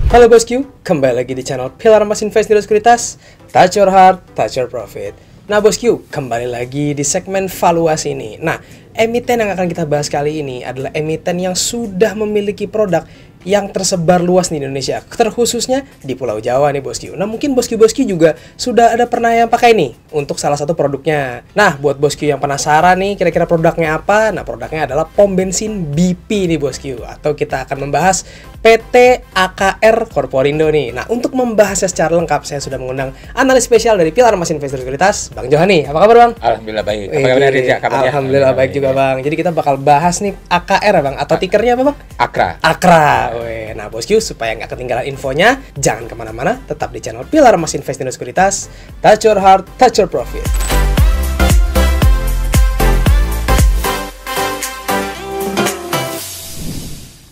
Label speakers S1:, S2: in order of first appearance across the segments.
S1: Halo bosku, kembali lagi di channel Pilar Emas Investasi Sekuritas. Touch your heart, touch your profit. Nah bosku, kembali lagi di segmen valuasi ini. Nah, emiten yang akan kita bahas kali ini adalah emiten yang sudah memiliki produk yang tersebar luas di Indonesia, terkhususnya di Pulau Jawa nih bosku. Nah mungkin bosku-bosku juga sudah ada pernah yang pakai nih untuk salah satu produknya. Nah buat bosku yang penasaran nih kira-kira produknya apa, nah produknya adalah pom bensin BP nih bosku. Atau kita akan membahas PT AKR Korporindo nih. Nah untuk membahasnya secara lengkap saya sudah mengundang analis spesial dari Pilar Emas Investasi Sekuritas, Bang Johani. Apa kabar Bang?
S2: Alhamdulillah baik. Apa kabar Rizya?
S1: Alhamdulillah baik juga Bang. Jadi kita bakal bahas nih AKR ya Bang, atau tikernya apa Bang?
S2: Akra.
S1: Akra. Nah bosku, supaya nggak ketinggalan infonya, jangan kemana-mana, tetap di channel Pilar Emas Investasi Sekuritas. Touch your heart, touch your profit.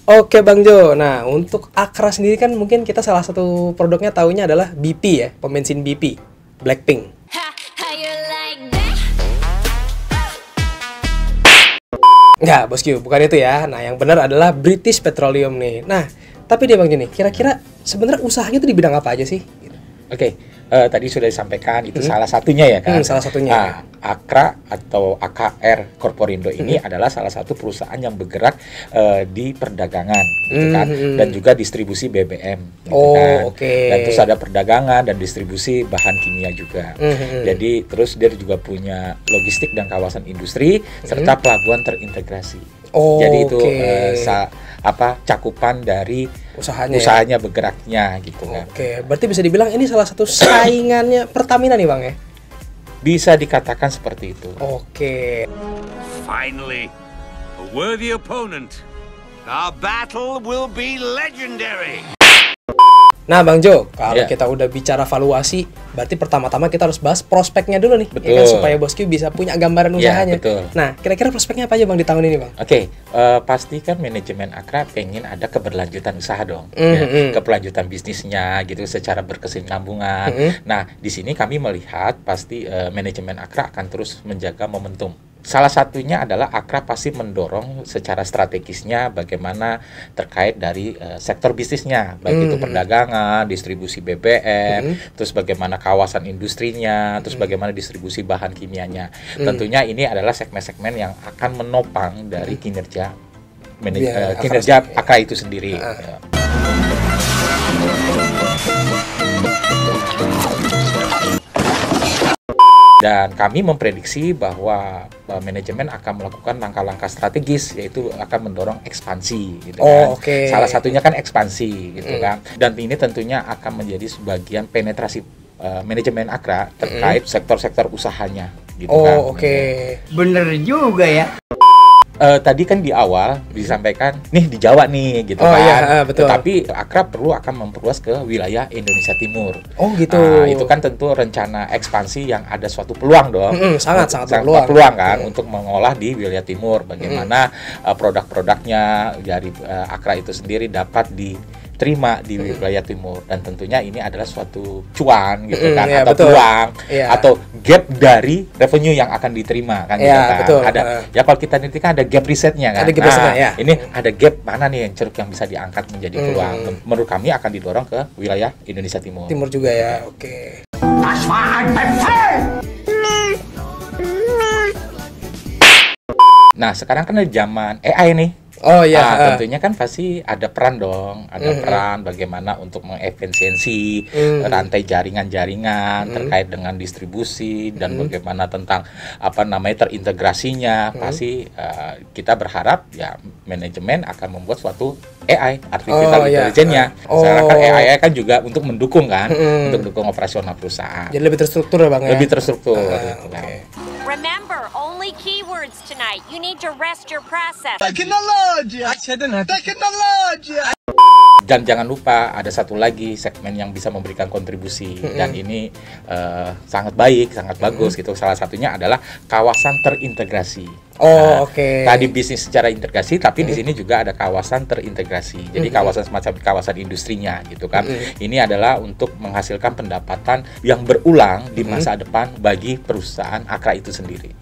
S1: Oke Bang Jo, nah untuk Akra sendiri kan mungkin kita salah satu produknya taunya adalah BP ya, pom bensin BP, Blackpink. Enggak bosku, bukan itu ya. Nah yang benar adalah British Petroleum nih. Nah tapi dia Bang Jo nih, kira-kira sebenarnya usahanya tuh di bidang apa aja sih?
S2: Oke, tadi sudah disampaikan itu salah satunya ya kan?
S1: Salah satunya.
S2: Nah, Akra atau AKR Korporindo ini adalah salah satu perusahaan yang bergerak di perdagangan, gitu kan? Dan juga distribusi BBM, gitu kan? Dan terus ada perdagangan dan distribusi bahan kimia juga. Jadi terus dia juga punya logistik dan kawasan industri serta pelabuhan terintegrasi. Jadi itu cakupan dari usahanya bergeraknya gitu kan.
S1: Oke, berarti bisa dibilang ini salah satu saingannya Pertamina nih Bang ya?
S2: Bisa dikatakan seperti itu.
S1: Oke.
S3: Finally, a worthy opponent. Our battle will be legendary.
S1: Nah Bang Jo, kalau kita udah bicara valuasi, berarti pertama-tama kita harus bahas prospeknya dulu nih, ya kan, supaya bosku bisa punya gambaran usahanya.
S2: Betul.
S1: Nah, kira-kira prospeknya apa aja Bang di tahun ini Bang?
S2: Oke, pasti kan manajemen Akra pengen ada keberlanjutan usaha dong, keberlanjutan bisnisnya gitu secara berkesinambungan. Nah, di sini kami melihat pasti manajemen Akra akan terus menjaga momentum. Salah satunya adalah Akra pasti mendorong secara strategisnya bagaimana terkait dari sektor bisnisnya, baik itu perdagangan, distribusi BBM, terus bagaimana kawasan industrinya, terus bagaimana distribusi bahan kimianya. Tentunya ini adalah segmen-segmen yang akan menopang dari kinerja Akra itu sendiri. Dan kami memprediksi bahwa manajemen akan melakukan langkah-langkah strategis, yaitu akan mendorong ekspansi, gitu kan. Salah satunya kan ekspansi, gitu kan. Dan ini tentunya akan menjadi sebagian penetrasi manajemen Akra terkait sektor-sektor usahanya, gitu kan.
S4: Bener juga ya.
S2: Tadi kan di awal disampaikan nih di Jawa nih gitu kan.
S1: Betul.
S2: Tetapi Akra perlu akan memperluas ke wilayah Indonesia Timur. Itu kan tentu rencana ekspansi yang ada suatu peluang dong. Sangat peluang kan untuk mengolah di wilayah timur. Bagaimana produk-produknya dari Akra itu sendiri dapat diterima di wilayah timur, dan tentunya ini adalah suatu cuan gitu kan, atau peluang atau gap dari revenue yang akan diterima kan, gitu kan. Ada ya, kalau kita nanti kan ada gap risetnya kan. Ini ada gap mana nih yang ceruk yang bisa diangkat menjadi peluang. Menurut kami akan didorong ke wilayah Indonesia Timur.
S1: Timur juga ya. Oke.
S2: Nah, sekarang kan ada zaman AI nih. Tentunya kan pasti ada peran dong, peran bagaimana untuk mengefisiensi rantai jaringan-jaringan terkait dengan distribusi dan bagaimana tentang terintegrasinya. Pasti kita berharap ya manajemen akan membuat suatu AI, artificial intelligence-nya. Sekarang kan AI kan juga untuk mendukung kan, untuk mendukung operasional perusahaan.
S1: Jadi lebih terstruktur ya Bang ya?
S2: Lebih terstruktur.
S5: Remember, only keywords tonight. You need to rest your process.
S2: Dan jangan lupa ada satu lagi segmen yang bisa memberikan kontribusi dan ini sangat baik, sangat bagus gitu. Salah satunya adalah kawasan terintegrasi. Tadi bisnis secara integrasi, tapi di sini juga ada kawasan terintegrasi. Jadi kawasan semacam kawasan industrinya gitu kan. Ini adalah untuk menghasilkan pendapatan yang berulang di masa depan bagi perusahaan Akra itu sendiri.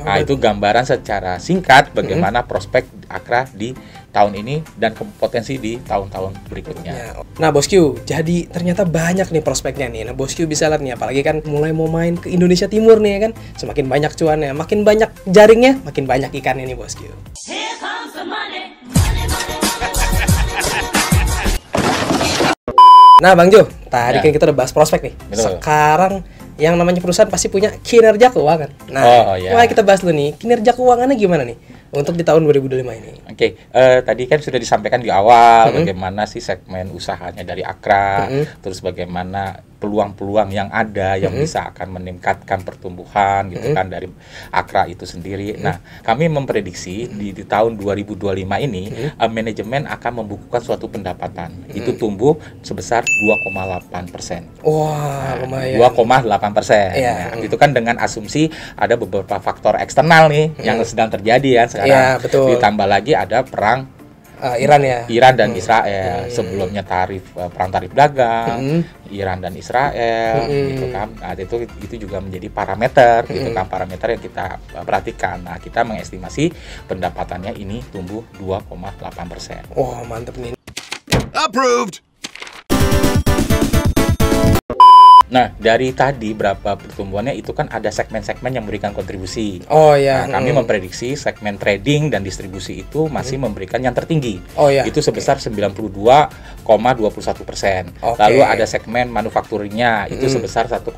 S2: Nah, itu gambaran secara singkat bagaimana prospek Akra di tahun ini dan potensi di tahun-tahun berikutnya.
S1: Ya. Nah bosku, jadi ternyata banyak nih prospeknya nih. Nah bosku bisa lihat nih, apalagi kan mulai mau main ke Indonesia Timur nih ya kan, semakin banyak cuannya, makin banyak jaringnya, makin banyak ikannya nih bosku. Nah Bang Jo, tadi kan kita udah bahas prospek nih.
S2: Betul.
S1: Sekarang yang namanya perusahaan pasti punya kinerja keuangan. Nah, mulai kita bahas dulu nih, kinerja keuangannya gimana nih untuk di tahun 2025 ini?
S2: Oke, tadi kan sudah disampaikan di awal bagaimana sih segmen usahanya dari Akra, terus bagaimana peluang-peluang yang ada yang bisa akan meningkatkan pertumbuhan gitu kan dari Akra itu sendiri. Nah, kami memprediksi di tahun 2025 ini manajemen akan membukukan suatu pendapatan itu tumbuh sebesar 2,8%.
S1: Wah, lumayan.
S2: 2,8%.
S1: Iya.
S2: Nah, itu kan dengan asumsi ada beberapa faktor eksternal nih yang sedang terjadi ya sekarang.
S1: Iya, betul.
S2: Ditambah lagi ada perang
S1: Iran ya.
S2: Iran dan Israel. Sebelumnya perang tarif dagang Iran dan Israel gitu kan. Nah, itu juga menjadi parameter gitu kan, parameter yang kita perhatikan. Nah, kita mengestimasi pendapatannya ini tumbuh 2,8%.
S1: Wah, mantep nih.
S3: Approved.
S2: Nah, dari tadi berapa pertumbuhannya itu kan ada segmen-segmen yang memberikan kontribusi.
S1: Oh ya.
S2: Nah, kami memprediksi segmen trading dan distribusi itu masih memberikan yang tertinggi.
S1: Oh ya.
S2: Itu sebesar 92,21%. Lalu ada segmen manufakturnya itu sebesar 1,57%.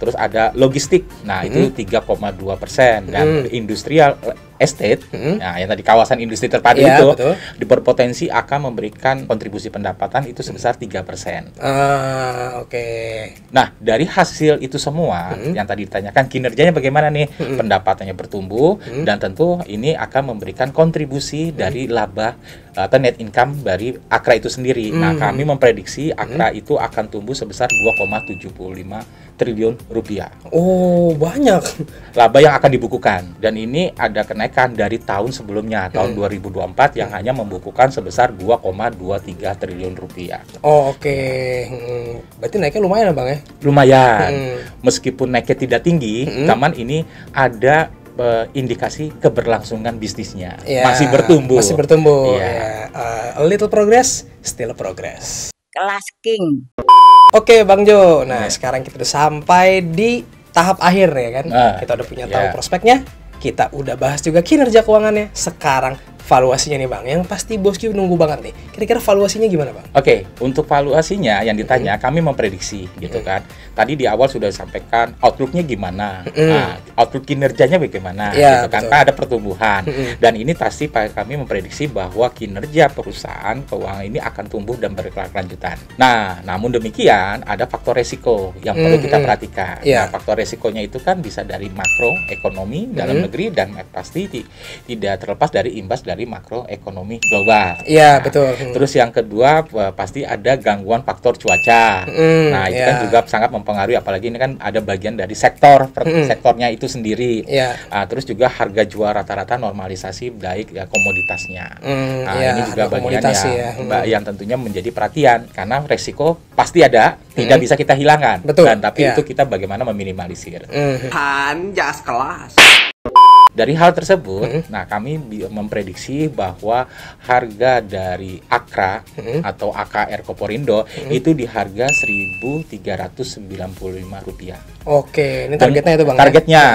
S2: Terus ada logistik. Nah, itu 3,2% dan industrial estate. Nah, yang tadi kawasan industri terpadu itu berpotensi akan memberikan kontribusi pendapatan itu sebesar 3%.
S1: Oke.
S2: Nah, dari hasil itu semua yang tadi ditanyakan kinerjanya bagaimana nih? Pendapatannya bertumbuh dan tentu ini akan memberikan kontribusi dari laba atau net income dari Akra itu sendiri. Nah, kami memprediksi Akra itu akan tumbuh sebesar 2,75 triliun rupiah.
S1: Oh, banyak.
S2: Laba yang akan dibukukan dan ini ada kenaikan dari tahun sebelumnya, tahun 2024 yang hanya membukukan sebesar 2,23 triliun rupiah.
S1: Oh, oke. Berarti naiknya lumayan ya, Bang ya?
S2: Lumayan. Meskipun naiknya tidak tinggi, taman ini ada indikasi keberlangsungan bisnisnya. Masih bertumbuh.
S1: Masih bertumbuh.
S2: Yeah.
S1: A little progress, still progress.
S4: Kelas king.
S1: Oke, Bang Jo. Nah, sekarang kita udah sampai di tahap akhir ya kan. Kita udah punya tahu prospeknya. Kita udah bahas juga kinerja keuangannya. Sekarang valuasinya nih Bang, yang pasti bosku nunggu banget nih. Kira-kira valuasinya gimana Bang?
S2: Oke, untuk valuasinya yang ditanya kami memprediksi gitu kan. Tadi di awal sudah disampaikan outlook-nya gimana, nah, outlook kinerjanya bagaimana gitu kan. Kan ada pertumbuhan dan ini pasti kami memprediksi bahwa kinerja perusahaan keuangan ini akan tumbuh dan berkelanjutan. Nah, namun demikian ada faktor resiko yang perlu kita perhatikan. Nah, faktor resikonya itu kan bisa dari makro ekonomi dalam negeri dan pasti tidak terlepas dari imbas dari makroekonomi global.
S1: Iya, betul.
S2: Terus yang kedua pasti ada gangguan faktor cuaca. Nah, itu kan juga sangat mempengaruhi, apalagi ini kan ada bagian dari sektornya itu sendiri. Terus juga harga jual rata-rata normalisasi baik ya komoditasnya. Ini juga bagian yang tentunya menjadi perhatian karena resiko pasti ada, tidak bisa kita hilangkan. Dan tapi itu kita bagaimana meminimalisir.
S4: Jas kelas.
S2: Dari hal tersebut, nah kami memprediksi bahwa harga dari Akra atau AKR Koporindo itu di harga Rp1.395.
S1: Oke, ini targetnya itu Bang.
S2: Targetnya.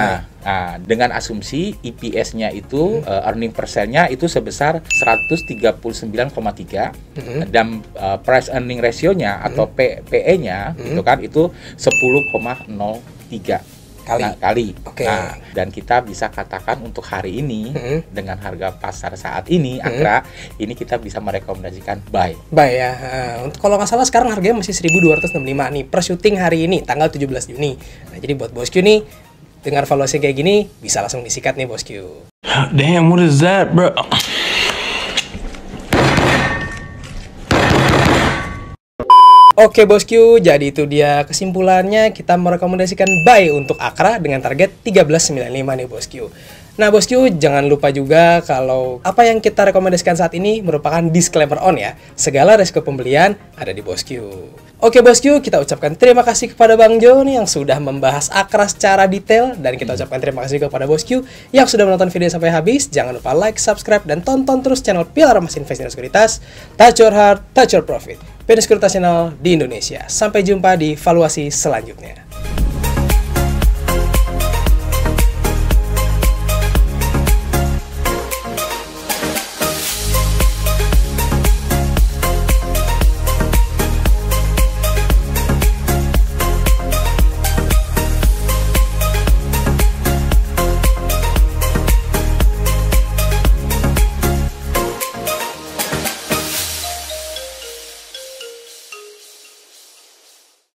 S2: Nah, dengan asumsi EPS-nya itu earning per share-nya itu sebesar 139,3 dan price earning ratio-nya atau PE-nya itu kan itu 10,03 kali. Nah, dan kita bisa katakan untuk hari ini dengan harga pasar saat ini Akra ini kita bisa merekomendasikan buy
S1: ya. Kalau nggak salah sekarang harganya masih 1.265 nih per syuting hari ini tanggal 17 Juni. Nah, jadi buat bosku nih dengar valuasi kayak gini bisa langsung disikat nih bosku.
S6: Damn, what is that, bro?
S1: Oke bosku, jadi itu dia kesimpulannya, kita merekomendasikan buy untuk Akra dengan target 1395 nih bosku. Nah bosku, jangan lupa juga kalau apa yang kita rekomendasikan saat ini merupakan disclaimer on ya. Segala resiko pembelian ada di bosku. Oke bosku, kita ucapkan terima kasih kepada Bang Jo nih yang sudah membahas Akra secara detail. Dan kita ucapkan terima kasih kepada bosku yang sudah menonton video sampai habis. Jangan lupa like, subscribe, dan tonton terus channel Pilar Emas Investasi Sekuritas. Touch your heart, touch your profit. Sekuritas Channel di Indonesia. Sampai jumpa di valuasi selanjutnya.